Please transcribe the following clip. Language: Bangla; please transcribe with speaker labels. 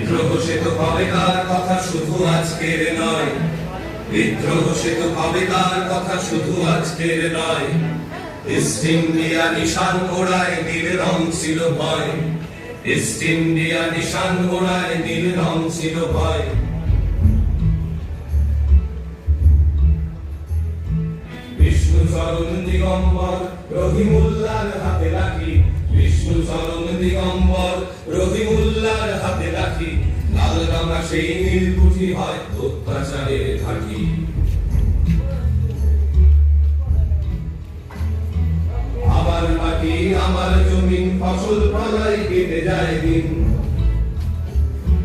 Speaker 1: বিদ্রোহ সে তো কবেকার কথা শুধু আজকের নয়, বিদ্রোহ সে তো কবেকার কথা শুধু আজকের নয়। ইস্ট ইন্ডিয়া নিশান ওড়ায় নীল রং ছিল ভয়, ইস্ট ইন্ডিয়া নিশান ওড়ায় নীল রং ছিল ভয়। বিষ্ণু চরণ দিগম্বর রহিমুল্লাহর হাতে রাখি, বিষ্ণু চরণ দিগম্বর রহিমুল্লাহর হাতে রাখি। লাল রঙা সেই নীলকুঠি হয় অত্যাচারের ঘাঁটি। আমার মাটি আমার জমিন ফসল ফলাই কেটে যায় দিন,